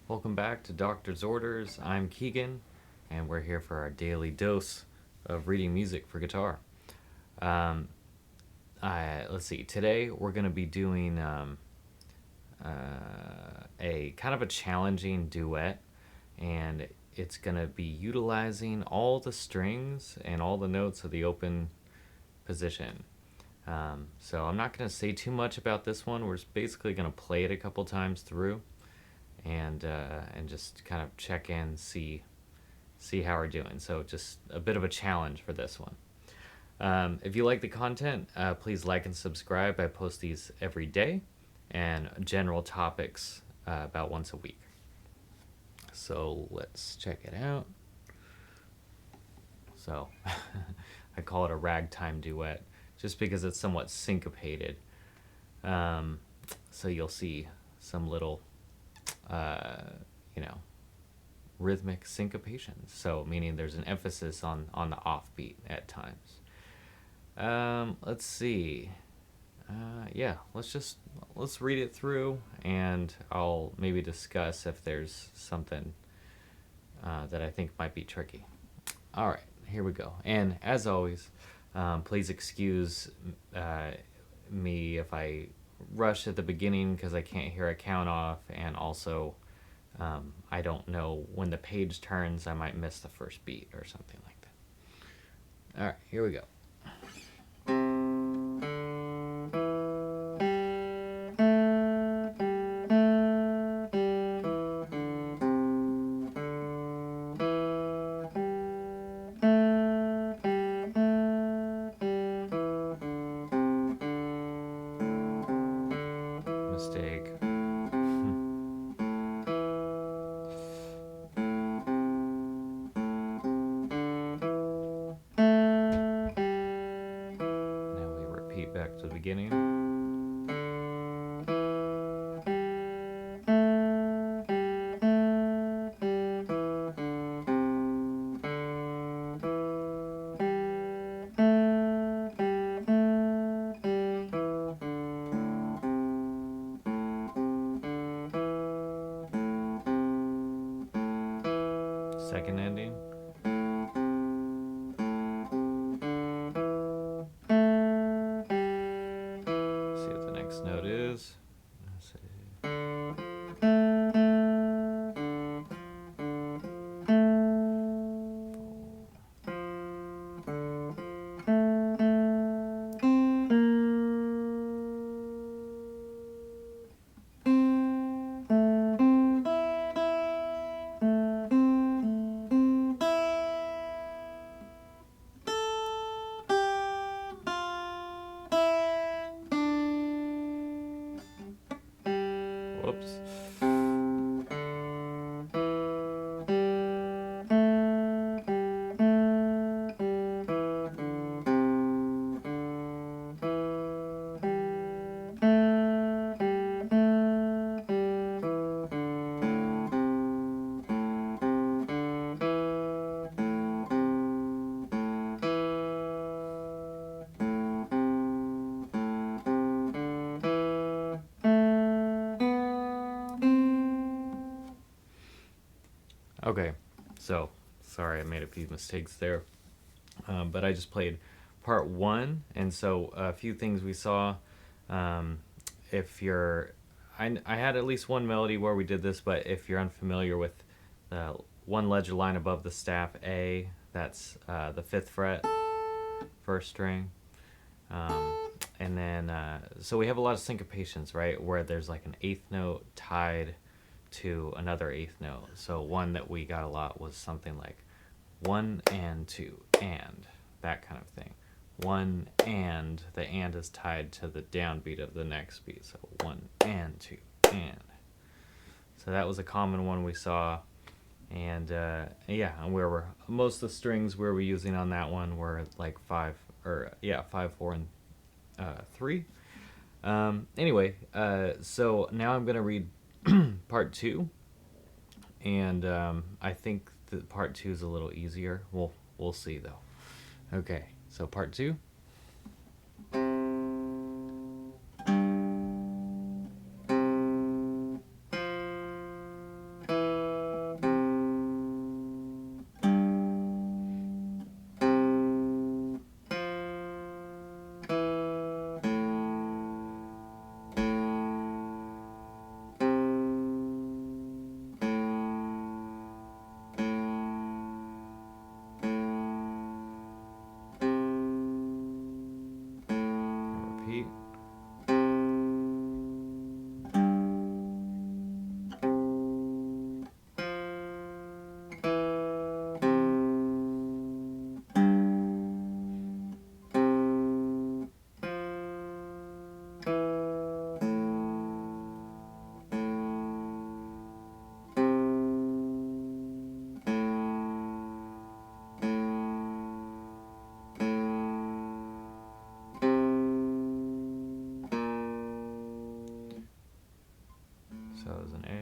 Welcome back to Doctor's Orders. I'm Keegan, and we're here for our daily dose of reading music for guitar. Um, let's see. Today we're going to be doing a kind of a challenging duet, and it's going to be utilizing all the strings and all the notes of the open position. So I'm not going to say too much about this one. We're just basically going to play it a couple times through, and just kind of check in, see how we're doing. So just a bit of a challenge for this one. If you like the content, please like and subscribe. I post these every day, and general topics about once a week. So let's check it out. So I call it a ragtime duet just because it's somewhat syncopated. So you'll see some little, uh, you know, rhythmic syncopation. So meaning there's an emphasis on the offbeat at times. Let's see. Yeah, let's read it through, and I'll maybe discuss if there's something that I think might be tricky. All right, here we go. And as always, please excuse me if I rush at the beginning because I can't hear a count off, and also I don't know when the page turns. I might miss the first beat or something like that. All right, here we go. Mistake. Now we repeat back to the beginning. Second ending. See what the next note is. Let's see. Whoops. Okay, so sorry I made a few mistakes there, but I just played part one, and so a few things we saw. Um, if you're, I had at least one melody where we did this, but if you're unfamiliar with the one ledger line above the staff A, that's the fifth fret, first string. Um, and then, so we have a lot of syncopations, right? Where there's like an eighth note tied to another eighth note. So one that we got a lot was something like one and two and that kind of thing. One and the and is tied to the downbeat of the next beat. So one and two and. So that was a common one we saw. And yeah, and where were most of the strings we were using on that one were like five, 4 and 3. Anyway, so now I'm gonna read part 2, and I think that part 2 is a little easier. We'll see though. Okay, so part 2. repeat. So it was an A.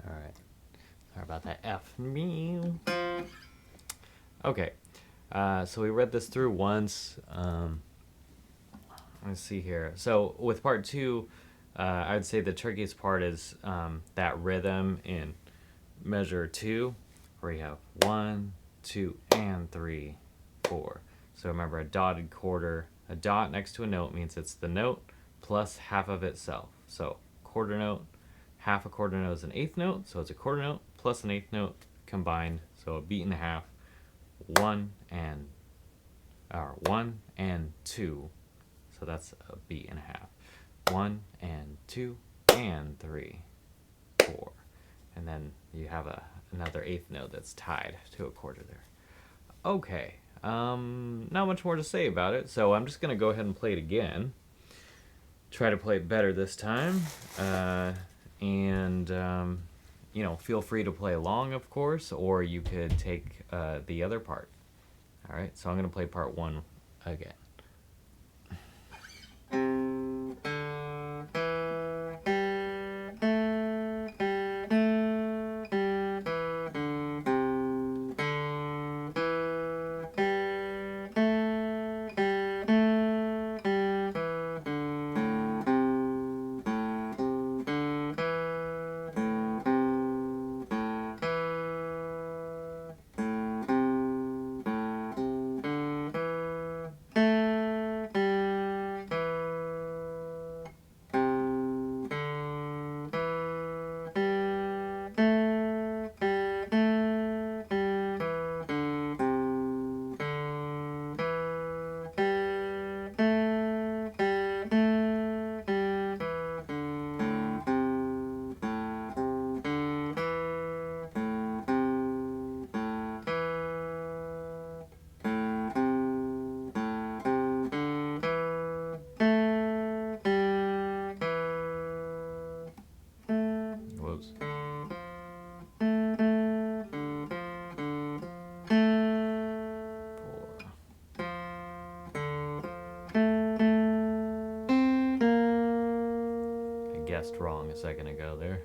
All right. Sorry about that F. Me. Okay. So we read this through once. Let's see here. So with part two, I would say the trickiest part is that rhythm in measure 2, where you have 1, 2, and 3, 4. So remember, a dotted quarter, a dot next to a note means it's the note plus half of itself. So quarter note, half a quarter note is an eighth note, so it's a quarter note plus an eighth note combined. So a beat and a half, 1 and 2. So that's a beat and a half. 1 and 2 and 3, 4. And then you have another eighth note that's tied to a quarter there. Okay, not much more to say about it, so I'm just going to go ahead and play it again. Try to play it better this time. You know, feel free to play along, of course, or you could take the other part. All right, so I'm going to play part 1 again. Whoops. I guessed wrong a second ago there.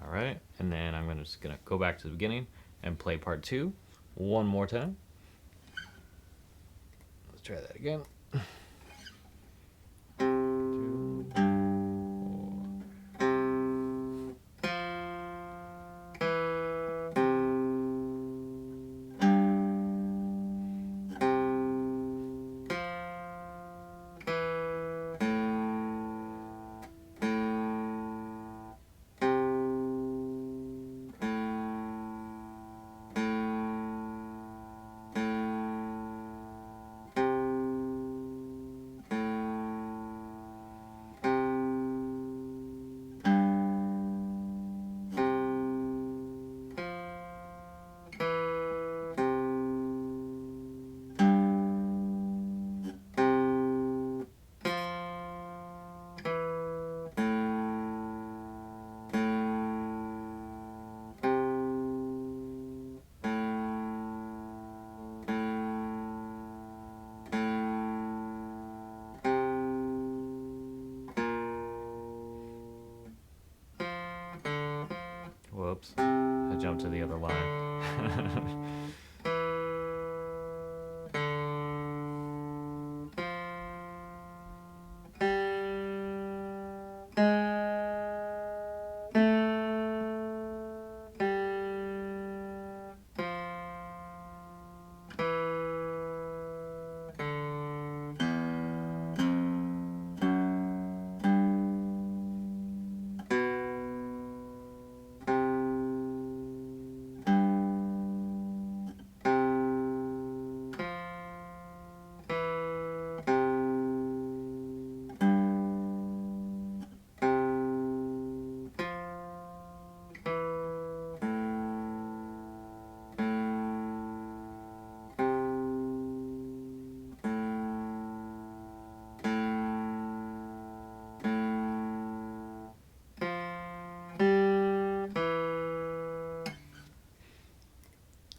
All right, and then I'm just gonna go back to the beginning and play part 2. one more time. Let's try that again. 2, 4. Whoops. I jumped to the other line.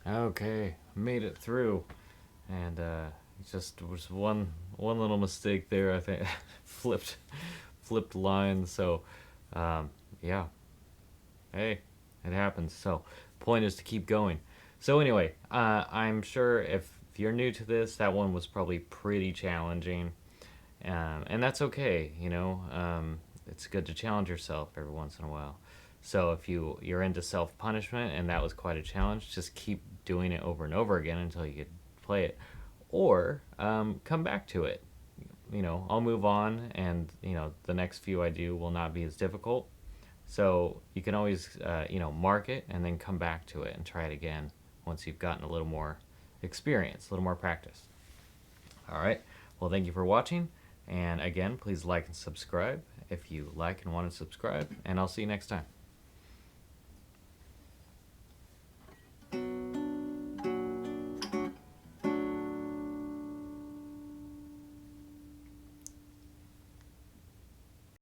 Okay, made it through, and just was one little mistake there. I think flipped lines. So yeah, hey, it happens. So point is to keep going. So anyway, I'm sure if you're new to this, that one was probably pretty challenging, and that's okay. It's good to challenge yourself every once in a while. So if you're into self punishment and that was quite a challenge, just keep doing it over and over again until you can play it, or come back to it. I'll move on, and the next few I do will not be as difficult. So you can always mark it and then come back to it and try it again once you've gotten a little more experience, a little more practice. All right. Well, thank you for watching. And again, please like and subscribe if you like and want to subscribe. And I'll see you next time.